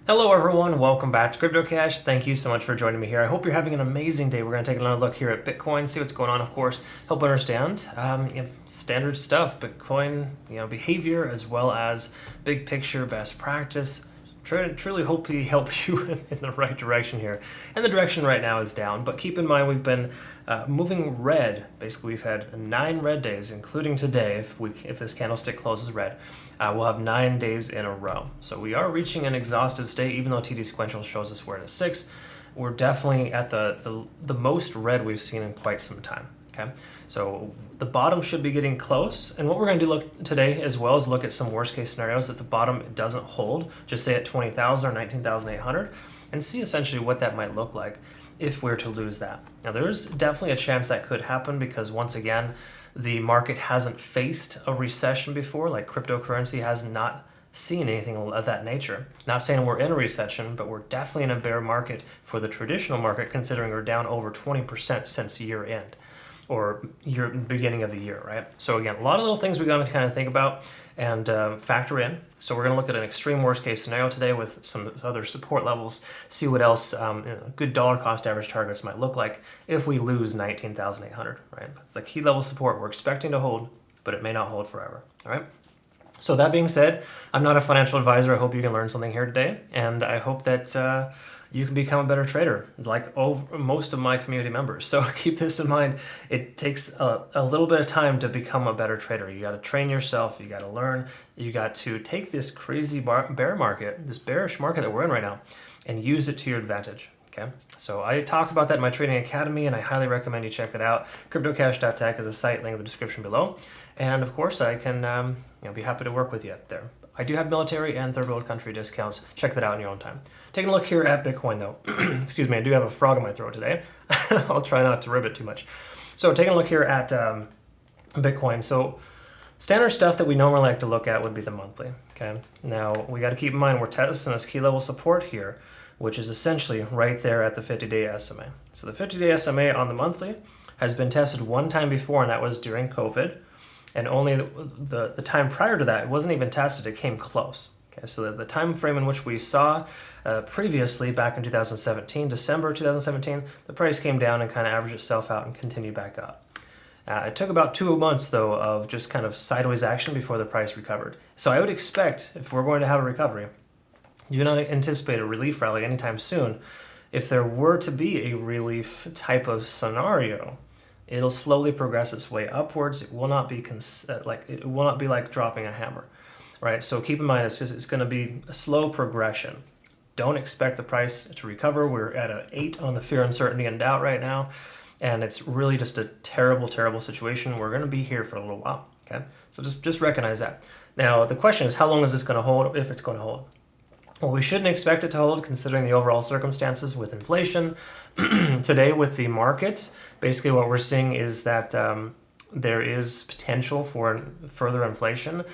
Hello everyone, welcome back to CryptoCache. Thank you so much for joining me here. I hope you're having an amazing day. We're going to take another look here at Bitcoin, see what's going on, of course, help understand standard stuff, Bitcoin behavior, as well as big picture, best practice. Try to truly hopefully help you in the right direction here. And the direction right now is down, but keep in mind we've been moving red. Basically, we've had 9 red days, including today. If this candlestick closes red, we'll have 9 days in a row. So we are reaching an exhaustive state, even though TD sequential shows us we're at a 6. We're definitely at the most red we've seen in quite some time. Okay, so the bottom should be getting close, and what we're going to do today as well is look at some worst case scenarios if the bottom doesn't hold, just say at 20,000 or 19,800, and see essentially what that might look like if we're to lose that. Now there's definitely a chance that could happen because once again the market hasn't faced a recession before, like cryptocurrency has not seen anything of that nature. Not saying we're in a recession, but we're definitely in a bear market for the traditional market, considering we're down over 20% since year end or beginning of the year, right? So again, a lot of little things we got to kind of think about and factor in. So we're going to look at an extreme worst case scenario today with some other support levels, see what else good dollar cost average targets might look like if we lose 19,800, right? That's the key level support we're expecting to hold, but it may not hold forever, all right? So that being said, I'm not a financial advisor. I hope you can learn something here today, and I hope that you can become a better trader like most of my community members. So keep this in mind. It takes a little bit of time to become a better trader. You got to train yourself. You got to learn. You got to take this crazy bear market, this bearish market that we're in right now, and use it to your advantage. Okay, so I talk about that in my Trading Academy, and I highly recommend you check that out. CryptoCache.tech is a site, link in the description below. And of course, I can be happy to work with you there. I do have military and third world country discounts. Check that out in your own time. Taking a look here at Bitcoin, though. Excuse me, I do have a frog in my throat today. I'll try not to ribbit too much. So taking a look here at Bitcoin. So standard stuff that we normally like to look at would be the monthly. Okay. Now we got to keep in mind we're testing this key level support here, which is essentially right there at the 50-day SMA. So the 50-day SMA on the monthly has been tested one time before, and that was during COVID. And only the time prior to that, it wasn't even tested, it came close. Okay, so the time frame in which we saw previously back in 2017, December 2017, the price came down and kind of averaged itself out and continued back up. It took about 2 months, though, of just kind of sideways action before the price recovered. So I would expect, if we're going to have a recovery, do not anticipate a relief rally anytime soon. If there were to be a relief type of scenario, it'll slowly progress its way upwards. It will not be like dropping a hammer, right? So keep in mind, it's going to be a slow progression. Don't expect the price to recover. We're at an 8 on the fear, uncertainty, and doubt right now, and it's really just a terrible, terrible situation. We're going to be here for a little while. Okay, so just recognize that. Now the question is, how long is this going to hold? If it's going to hold. Well, we shouldn't expect it to hold considering the overall circumstances with inflation. Today with the markets, basically what we're seeing is that there is potential for further inflation,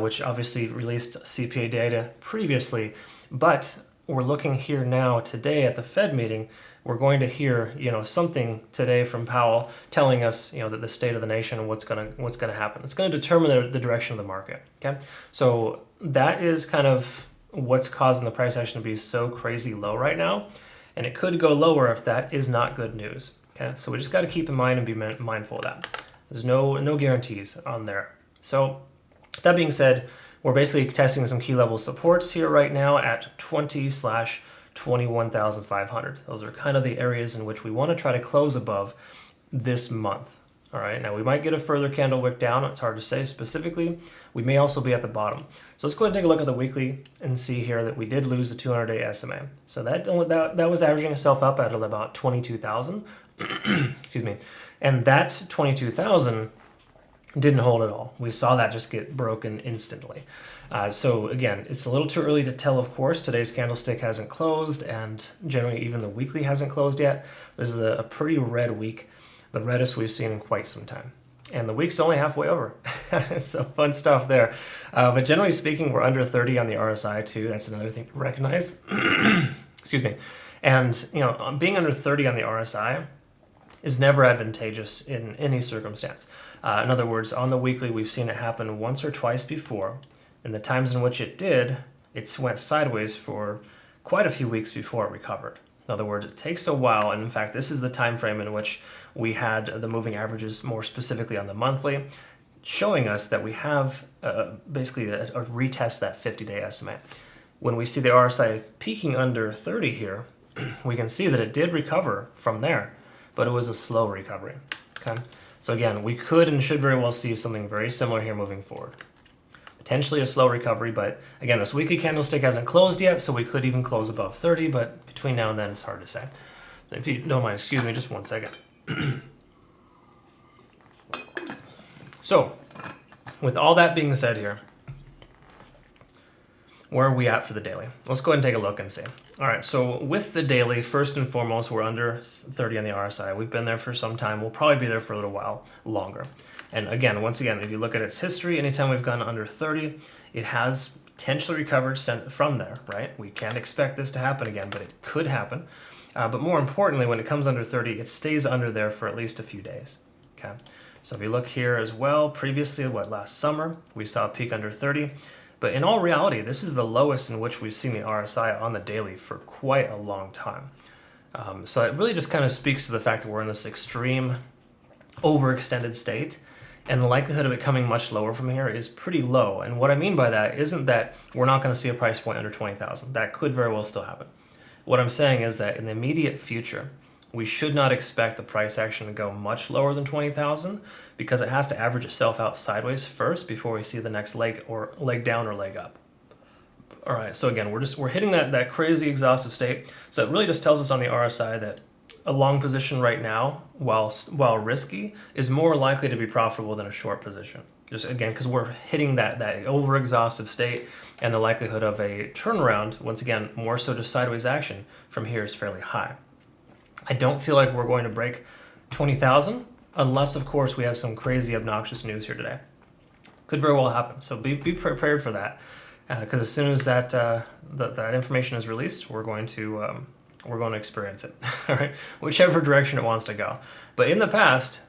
which obviously released CPI data previously. But we're looking here now today at the Fed meeting. We're going to hear something today from Powell telling us that the state of the nation and what's going to happen. It's going to determine the direction of the market. Okay, so that is kind of what's causing the price action to be so crazy low right now, and it could go lower if that is not good news. Okay, so we just got to keep in mind and be mindful of that. There's no guarantees on there. So that being said, we're basically testing some key level supports here right now at 20/21,500. Those are kind of the areas in which we want to try to close above this month. All right, now we might get a further candle wick down. It's hard to say specifically. We may also be at the bottom. So let's go ahead and take a look at the weekly and see here that we did lose the 200-day SMA. So that was averaging itself up at about 22,000. Excuse me. And that 22,000 didn't hold at all. We saw that just get broken instantly. So again, it's a little too early to tell, of course. Today's candlestick hasn't closed, and generally even the weekly hasn't closed yet. This is a pretty red week. The reddest we've seen in quite some time. And the week's only halfway over. So fun stuff there. But generally speaking, we're under 30 on the RSI too. That's another thing to recognize. Excuse me. And being under 30 on the RSI is never advantageous in any circumstance. In other words, on the weekly, we've seen it happen once or twice before. And the times in which it did, it went sideways for quite a few weeks before it recovered. In other words, it takes a while, and in fact, this is the time frame in which we had the moving averages more specifically on the monthly, showing us that we have basically a retest that 50-day estimate. When we see the RSI peaking under 30 here, we can see that it did recover from there, but it was a slow recovery. Okay, so again, we could and should very well see something very similar here moving forward. Potentially a slow recovery, but again, this weekly candlestick hasn't closed yet, so we could even close above 30, but between now and then, it's hard to say. So if you don't mind, excuse me, just one second. So, with all that being said here, where are we at for the daily? Let's go ahead and take a look and see. All right, so with the daily, first and foremost, we're under 30 on the RSI. We've been there for some time. We'll probably be there for a little while longer. And again, once again, if you look at its history, anytime we've gone under 30, it has potentially recovered from there, right? We can't expect this to happen again, but it could happen. But more importantly, when it comes under 30, it stays under there for at least a few days, okay? So if you look here as well, previously, last summer, we saw a peak under 30. But in all reality, this is the lowest in which we've seen the RSI on the daily for quite a long time. So it really just kind of speaks to the fact that we're in this extreme overextended state, and the likelihood of it coming much lower from here is pretty low. And what I mean by that isn't that we're not going to see a price point under 20,000. That could very well still happen. What I'm saying is that in the immediate future, we should not expect the price action to go much lower than 20,000 because it has to average itself out sideways first before we see the next leg down or leg up. All right, so again, we're hitting that crazy exhaustive state. So it really just tells us on the RSI that a long position right now, while risky, is more likely to be profitable than a short position. Just again, because we're hitting that over exhaustive state, and the likelihood of a turnaround, once again, more so just sideways action from here is fairly high. I don't feel like we're going to break 20,000 unless, of course, we have some crazy obnoxious news here today. Could very well happen. So be prepared for that, because as soon as that information is released, we're going to experience it. All right, whichever direction it wants to go. But in the past,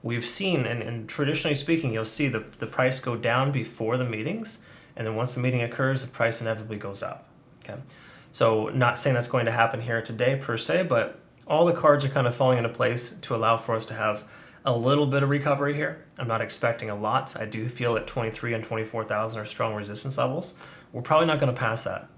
we've seen, and traditionally speaking, you'll see the price go down before the meetings, and then once the meeting occurs, the price inevitably goes up. Okay, so not saying that's going to happen here today per se, but all the cards are kind of falling into place to allow for us to have a little bit of recovery here. I'm not expecting a lot. I do feel that 23 and 24,000 are strong resistance levels. We're probably not going to pass that,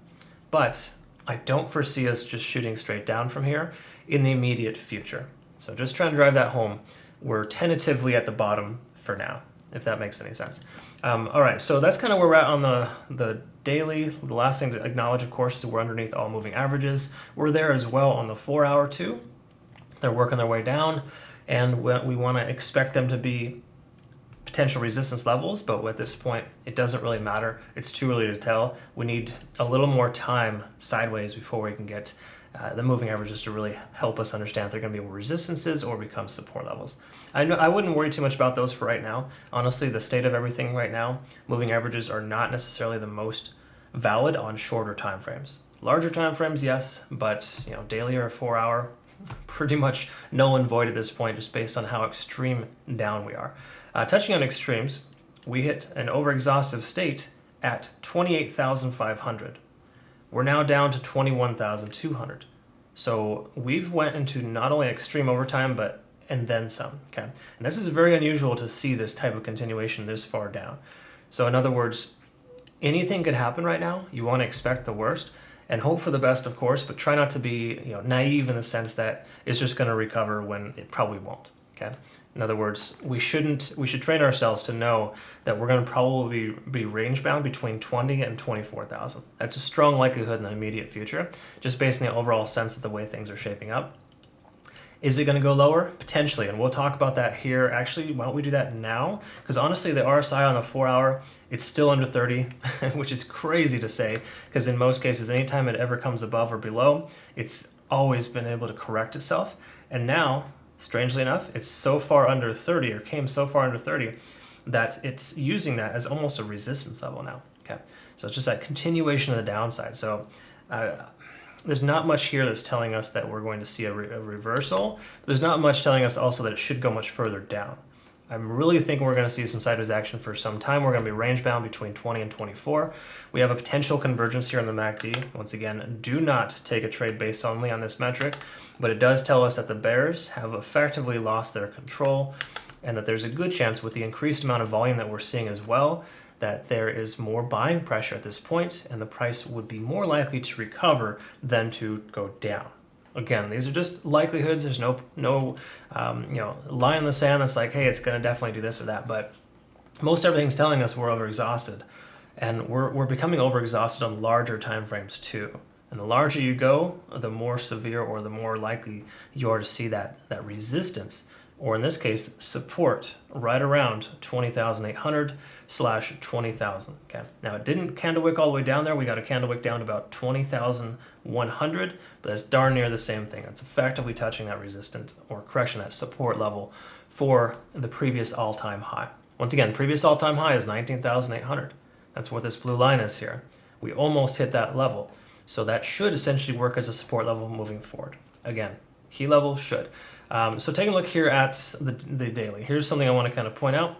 but I don't foresee us just shooting straight down from here in the immediate future. So just trying to drive that home. We're tentatively at the bottom for now, if that makes any sense. All right, so that's kind of where we're at on the daily. The last thing to acknowledge, of course, is we're underneath all moving averages. We're there as well on the 4-hour too. They're working their way down, and we want to expect them to be potential resistance levels, but at this point, it doesn't really matter. It's too early to tell. We need a little more time sideways before we can get the moving averages to really help us understand if they're going to be resistances or become support levels. I wouldn't worry too much about those for right now. Honestly, the state of everything right now, moving averages are not necessarily the most valid on shorter time frames. Larger time frames, yes, but daily or 4-hour, pretty much null and void at this point, just based on how extreme down we are. Touching on extremes, we hit an overexhaustive state at 28,500. We're now down to 21,200. So we've went into not only extreme overtime, and then some, okay? And this is very unusual to see this type of continuation this far down. So in other words, anything could happen right now. You want to expect the worst and hope for the best, of course, but try not to be naive in the sense that it's just going to recover when it probably won't, okay? In other words, we should train ourselves to know that we're going to probably be range bound between 20 and 24,000. That's a strong likelihood in the immediate future, just based on the overall sense of the way things are shaping up. Is it going to go lower? Potentially, and we'll talk about that here. Actually, why don't we do that now? Because honestly, the RSI on the 4-hour, it's still under 30, which is crazy to say, because in most cases, anytime it ever comes above or below, it's always been able to correct itself. And now, strangely enough, it's so far under 30, or came so far under 30, that it's using that as almost a resistance level now. Okay, so it's just that continuation of the downside. So there's not much here that's telling us that we're going to see a reversal. But there's not much telling us also that it should go much further down. I'm really thinking we're going to see some sideways action for some time. We're going to be range bound between 20 and 24. We have a potential convergence here on the MACD. Once again, do not take a trade based only on this metric, but it does tell us that the bears have effectively lost their control and that there's a good chance with the increased amount of volume that we're seeing as well, that there is more buying pressure at this point and the price would be more likely to recover than to go down. Again, these are just likelihoods. There's no line in the sand that's like, hey, it's going to definitely do this or that. But most everything's telling us we're overexhausted, and we're becoming overexhausted on larger time frames too. And the larger you go, the more severe or the more likely you are to see that resistance, or in this case, support right around 20,800/20,000. Okay. Now it didn't candle wick all the way down there. We got a candle wick down to about 20,100, but that's darn near the same thing. It's effectively touching that resistance or correction, that support level for the previous all-time high. Once again, previous all-time high is 19,800. That's what this blue line is here. We almost hit that level. So that should essentially work as a support level moving forward. Again, key level should. So taking a look here at the daily, here's something I want to kind of point out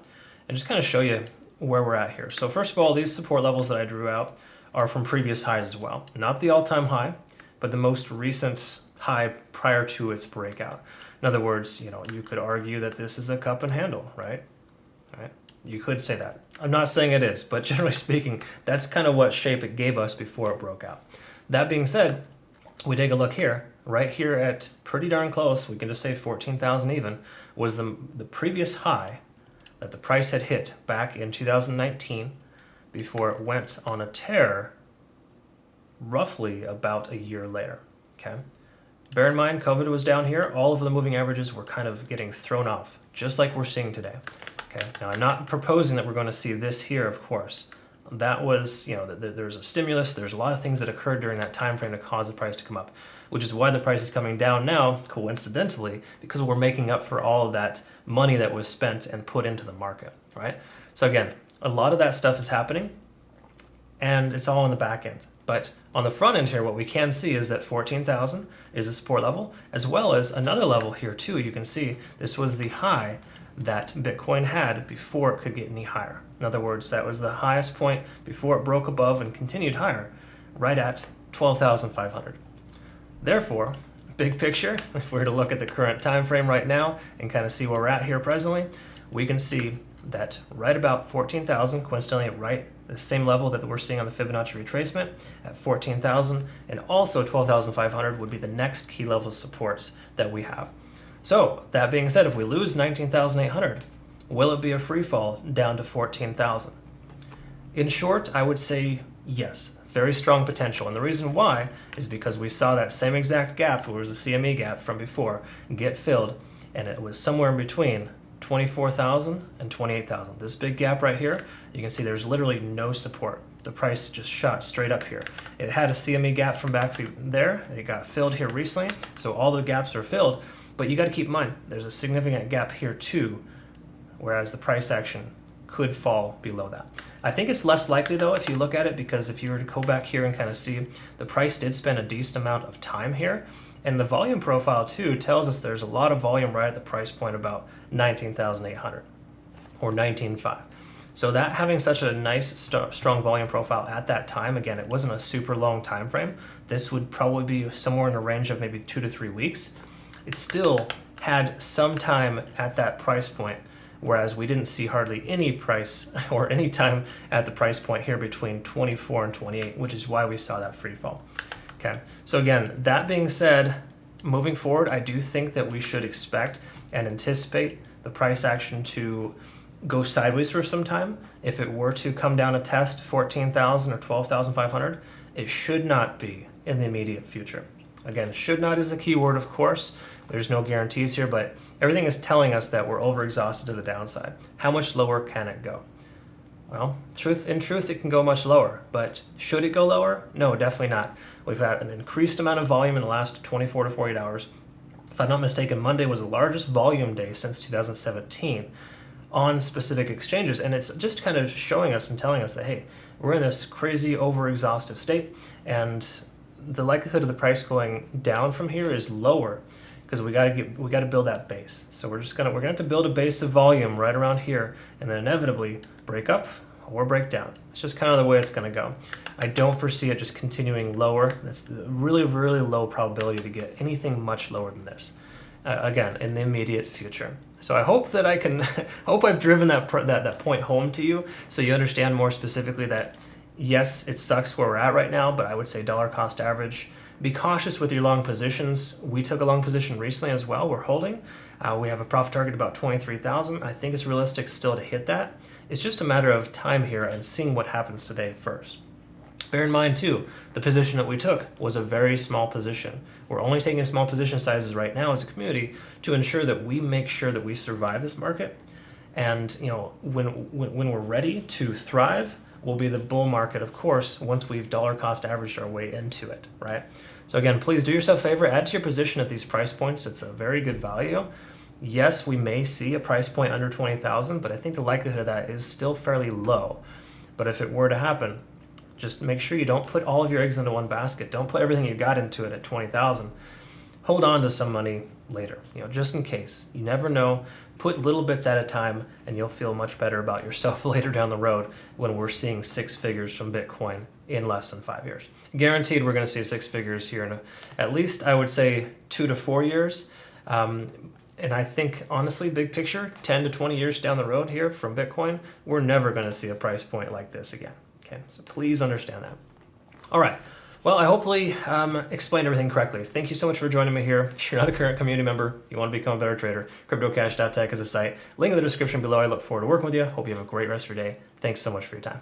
and just kind of show you where we're at here. So first of all, these support levels that I drew out are from previous highs as well. Not the all-time high, but the most recent high prior to its breakout. In other words, you could argue that this is a cup and handle, right? Right? You could say that. I'm not saying it is, but generally speaking, that's kind of what shape it gave us before it broke out. That being said, we take a look here, right here at pretty darn close, we can just say 14,000 even, was the previous high that the price had hit back in 2019 before it went on a tear roughly about a year later, okay? Bear in mind, COVID was down here. All of the moving averages were kind of getting thrown off, just like we're seeing today, okay? Now, I'm not proposing that we're going to see this here, of course. That was, there's a stimulus, there's a lot of things that occurred during that time frame to cause the price to come up, which is why the price is coming down now, coincidentally, because we're making up for all of that money that was spent and put into the market, right? So again, a lot of that stuff is happening, and it's all on the back end. But on the front end here, what we can see is that 14,000 is a support level, as well as another level here too. You can see this was the high that Bitcoin had before it could get any higher. In other words, that was the highest point before it broke above and continued higher, right at 12,500. Therefore, big picture, if we were to look at the current time frame right now and kind of see where we're at here presently, we can see that right about 14,000, coincidentally right the same level that we're seeing on the Fibonacci retracement at 14,000, and also 12,500 would be the next key level supports that we have. So that being said, if we lose 19,800, will it be a free fall down to 14,000? In short, I would say yes, very strong potential. And the reason why is because we saw that same exact gap, where was a CME gap from before, get filled, and it was somewhere in between 24,000 and 28,000. This big gap right here, you can see there's literally no support. The price just shot straight up here. It had a CME gap from back there. It got filled here recently, so all the gaps are filled. But you got to keep in mind, there's a significant gap here too, whereas the price action could fall below that. I think it's less likely though if you look at it, because if you were to go back here and kind of see, the price did spend a decent amount of time here, and the volume profile too tells us there's a lot of volume right at the price point about 19,800 or 19.5. So that having such a nice strong volume profile at that time, again, it wasn't a super long time frame. This would probably be somewhere in a range of maybe 2 to 3 weeks. It still had some time at that price point, whereas we didn't see hardly any price or any time at the price point here between 24 and 28, which is why we saw that free fall. Okay, so again, that being said, moving forward, I do think that we should expect and anticipate the price action to go sideways for some time. If it were to come down a test 14,000 or 12,500, it should not be in the immediate future. Again, should not is the key word, of course. There's no guarantees here, but everything is telling us that we're overexhausted to the downside. How much lower can it go? Well, in truth, it can go much lower, but should it go lower? No, definitely not. We've had an increased amount of volume in the last 24 to 48 hours. If I'm not mistaken, Monday was the largest volume day since 2017 on specific exchanges, and it's just kind of showing us and telling us that, hey, we're in this crazy over-exhaustive state, and the likelihood of the price going down from here is lower, because we got to build that base. So we're gonna have to build a base of volume right around here, and then inevitably break up or break down. It's just kind of the way it's going to go. I don't foresee it just continuing lower. That's really, really low probability to get anything much lower than this. Again, in the immediate future. So I hope that I can, hope I've driven that point home to you, so you understand more specifically that yes, it sucks where we're at right now, but I would say dollar cost average. Be cautious with your long positions. We took a long position recently as well. We're holding. We have a profit target about 23,000. I think it's realistic still to hit that. It's just a matter of time here and seeing what happens today first. Bear in mind too, the position that we took was a very small position. We're only taking small position sizes right now as a community to ensure that we make sure that we survive this market. And when we're ready to thrive, will be the bull market, of course, once we've dollar cost averaged our way into it, right? So again, please do yourself a favor, add to your position at these price points. It's a very good value. Yes, we may see a price point under 20,000, but I think the likelihood of that is still fairly low. But if it were to happen, just make sure you don't put all of your eggs into one basket. Don't put everything you got into it at 20,000. Hold on to some money later, just in case. You never know. Put little bits at a time, and you'll feel much better about yourself later down the road when we're seeing 6 figures from Bitcoin in less than 5 years. Guaranteed we're going to see 6 figures here in at least, I would say, 2 to 4 years. And I think, honestly, big picture, 10 to 20 years down the road here from Bitcoin, we're never going to see a price point like this again. Okay, so please understand that. All right. Well, I hopefully explained everything correctly. Thank you so much for joining me here. If you're not a current community member, you want to become a better trader, CryptoCache.tech is a site. Link in the description below. I look forward to working with you. Hope you have a great rest of your day. Thanks so much for your time.